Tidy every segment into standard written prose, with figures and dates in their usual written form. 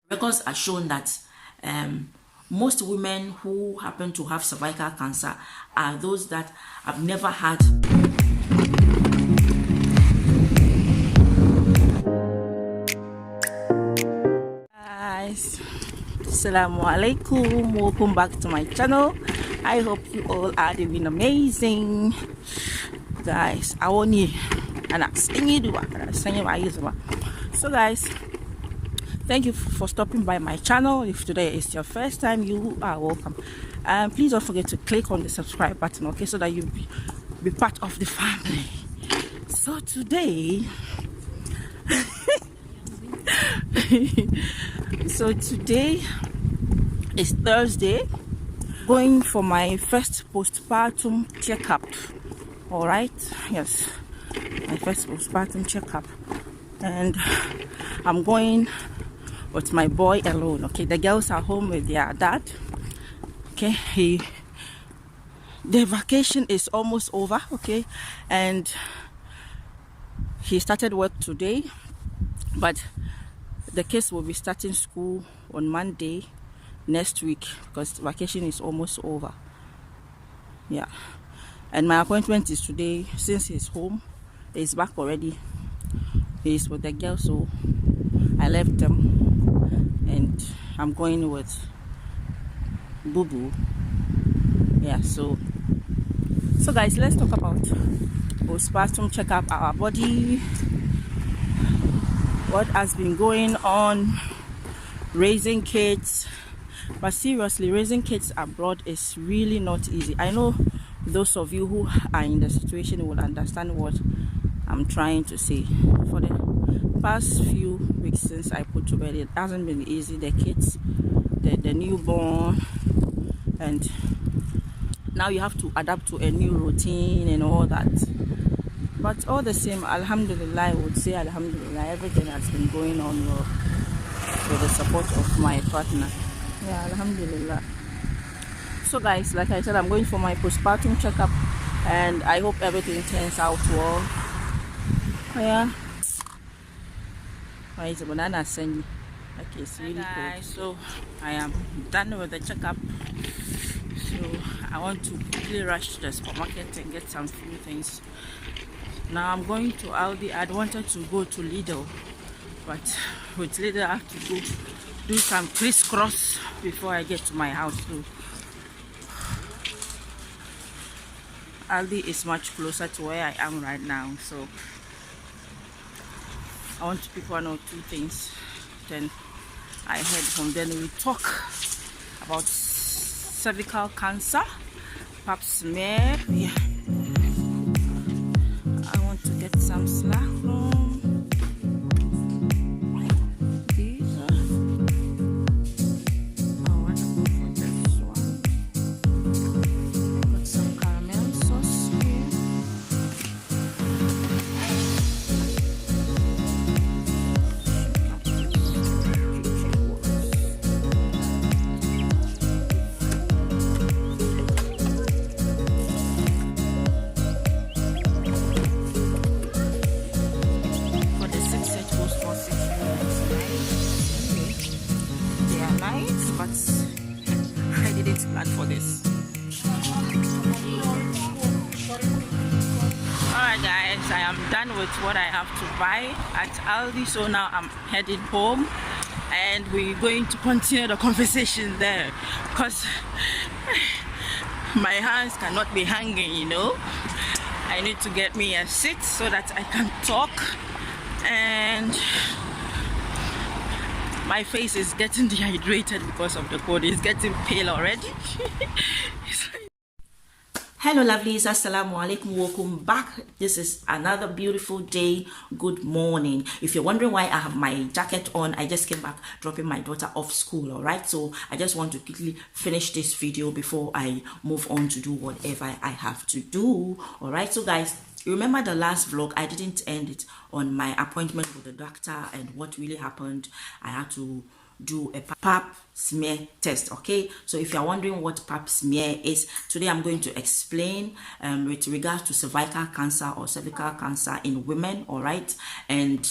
Records are shown that most women who happen to have cervical cancer are those that have never had. Guys, assalamu alaikum, welcome back to my channel. I hope you all are doing amazing. Guys, I want you and I'm so guys, thank you for stopping by my channel. If today is your first time, you are welcome. And please don't forget to click on the subscribe button, okay, so that you'll be part of the family. So today is Thursday, going for my first postpartum checkup. All right, yes, my first postpartum checkup, and I'm going with my boy alone. Okay, the girls are home with their dad. Okay, the vacation is almost over. Okay, and he started work today, but the kids will be starting school on Monday next week because vacation is almost over. Yeah, and my appointment is today. Since he's home, he's back already. He's with the girls, so I left them and I'm going with Boo Boo. Yeah, so guys, let's talk about postpartum checkup, our body, what has been going on, raising kids. But seriously, raising kids abroad is really not easy. I know those of you who are in the situation will understand what I'm trying to say. For the past few weeks since I put to bed, it hasn't been easy. The kids, the newborn, and now you have to adapt to a new routine and all that. But all the same, alhamdulillah, I would say alhamdulillah, everything has been going on well with the support of my partner. Yeah, alhamdulillah. So guys, like I said, I'm going for my postpartum checkup and I hope everything turns out well. Yeah. Why is the banana sending? Okay, it's really cold. So I am done with the checkup. So I want to quickly rush to the supermarket and get some few things. Now I'm going to Aldi. I wanted to go to Lidl, but with Lidl I have to go do some crisscross before I get to my house. So Aldi is much closer to where I am right now, so I want to pick one or two things, then I head home. Then we talk about cervical cancer, pap smear. Yeah, I want to get some slack from these. I want to go for this one. Got some caramel sauce here. But I didn't plan for this. Alright guys, I am done with what I have to buy at Aldi, so now I'm heading home and we're going to continue the conversation there because my hands cannot be hanging, you know. I need to get me a seat so that I can talk, and my face is getting dehydrated because of the cold. It's getting pale already. Hello lovelies, assalamu alaikum, welcome back. This is another beautiful day. Good morning. If you're wondering why I have my jacket on, I just came back dropping my daughter off school. All right, so I just want to quickly finish this video before I move on to do whatever I have to do. All right, so guys, you remember the last vlog, I didn't end it on my appointment with the doctor and what really happened. I had to do a pap smear test. Okay, so if you're wondering what pap smear is, today I'm going to explain with regards to cervical cancer or cervical cancer in women. All right, and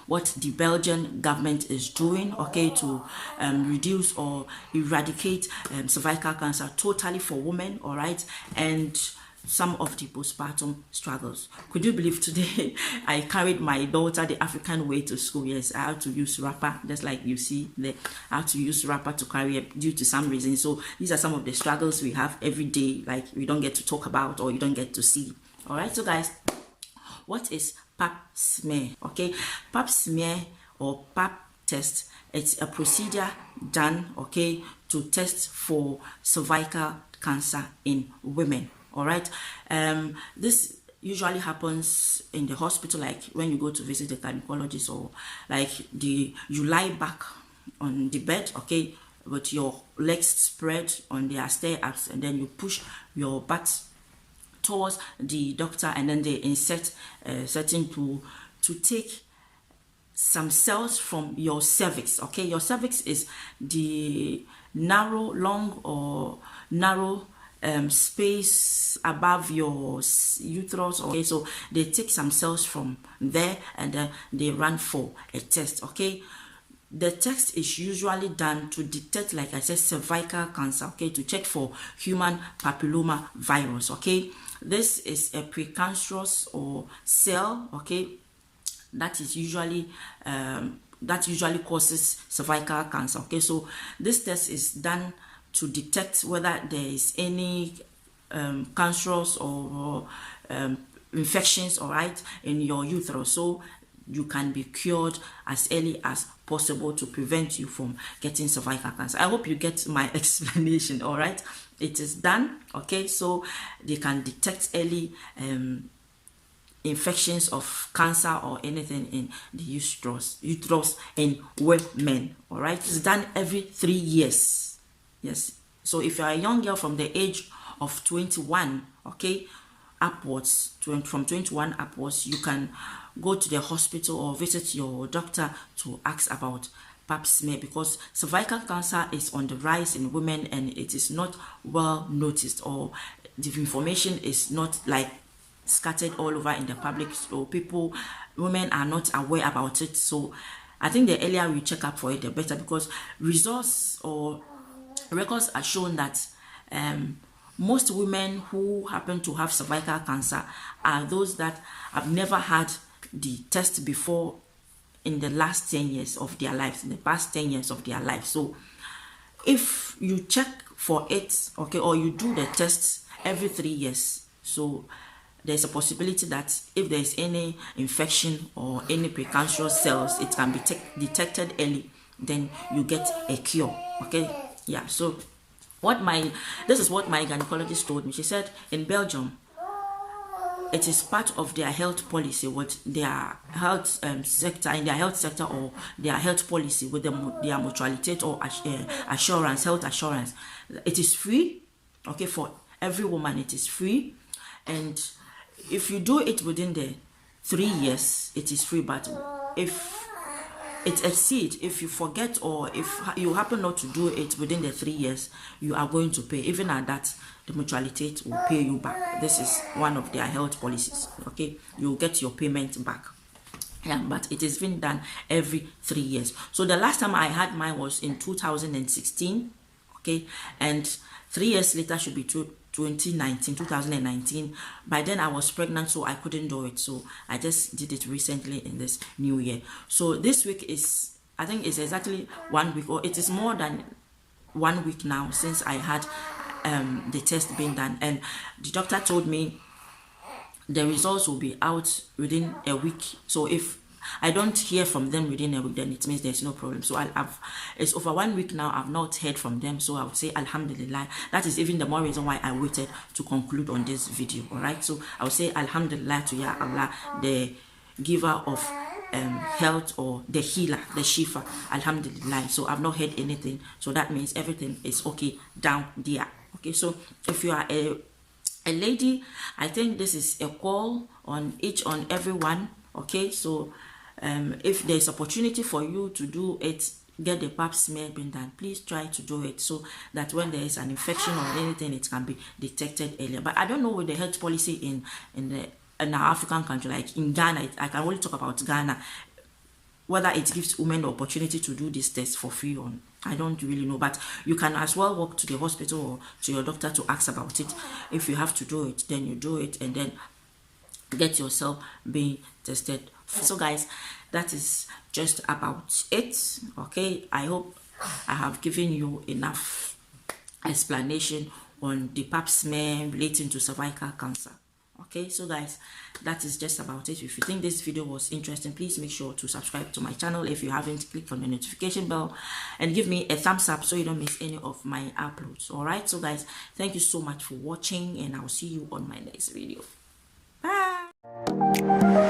what the Belgian government is doing, okay, to reduce or eradicate cervical cancer totally for women, all right, and some of the postpartum struggles. Could you believe today I carried my daughter the African way to school? Yes, I had to use wrapper, just like you see there. I had to use wrapper to carry her due to some reason. So these are some of the struggles we have every day, like we don't get to talk about or you don't get to see. All right, so guys, what is pap smear? Okay, pap smear or pap test, it's a procedure done, okay, to test for cervical cancer in women. All right, this usually happens in the hospital, like when you go to visit the gynecologist, or like you lie back on the bed, okay, with your legs spread on their stair ups, and then you push your butt towards the doctor, and then they insert certain to take some cells from your cervix. Okay, your cervix is the long or narrow space above your uterus. Okay, so they take some cells from there and then they run for a test. Okay, the test is usually done to detect, like I said, cervical cancer, okay, to check for human papilloma virus. Okay, this is a precancerous or cell, okay, that is usually that usually causes cervical cancer. Okay, so this test is done to detect whether there is any cancerous or infections, all right, in your uterus, so you can be cured as early as possible to prevent you from getting cervical cancer. I hope you get my explanation. All right, it is done, okay, so they can detect early infections of cancer or anything in the uterus in women. All right, it's done every 3 years. Yes, so if you're a young girl from the age of 21, okay, upwards, from 21 upwards, you can go to the hospital or visit your doctor to ask about pap smear, because cervical cancer is on the rise in women and it is not well noticed, or the information is not like scattered all over in the public, so women are not aware about it. So I think the earlier we check up for it, the better, because results or records are shown that most women who happen to have cervical cancer are those that have never had the test before in the last 10 years of their lives, in the past 10 years of their life. So if you check for it, okay, or you do the tests every 3 years, so there's a possibility that if there's any infection or any precancerous cells, it can be detected early, then you get a cure. Okay, yeah. So this is what my gynecologist told me. She said in Belgium, it is part of their health policy, with their health sector, in their health sector, or their health policy with their mutualité or assurance, health assurance. It is free, okay, for every woman. It is free, and if you do it within the 3 years, it is free. But if it exceeds, if you forget, or if you happen not to do it within the 3 years, you are going to pay. Even at that, the mutualité will pay you back. This is one of their health policies. Okay, you'll get your payment back. Yeah, but it is being done every 3 years. So the last time I had mine was in 2016. Okay, and 3 years later should be 2019. By then I was pregnant, so I couldn't do it, so I just did it recently in this new year. So this week is, I think it's exactly 1 week, or it is more than 1 week now since I had the test being done, and the doctor told me the results will be out within a week. So if I don't hear from them within a week, then it means there's no problem. So it's over 1 week now, I've not heard from them. So I would say Alhamdulillah. That is even the more reason why I waited to conclude on this video. All right, so I would say Alhamdulillah to Ya Allah, the giver of health, or the healer, the Shifa. Alhamdulillah. So I've not heard anything, so that means everything is okay down there. Okay, so if you are a lady, I think this is a call on each and every one. Okay, so if there's opportunity for you to do it, get the pap smear being done, please try to do it, so that when there is an infection or anything, it can be detected earlier. But I don't know with the health policy in our African country, like in Ghana, I can only talk about Ghana. whether it gives women the opportunity to do this test for free or I don't really know, but you can as well walk to the hospital or to your doctor to ask about it. If you have to do it, then you do it, and then get yourself being tested. So guys, that is just about it. Okay, I hope I have given you enough explanation on the pap smear relating to cervical cancer. Okay, so guys, that is just about it. If you think this video was interesting, please make sure to subscribe to my channel. If you haven't, click on the notification bell and give me a thumbs up so you don't miss any of my uploads. All right, so guys, thank you so much for watching, and I'll see you on my next video. Bye.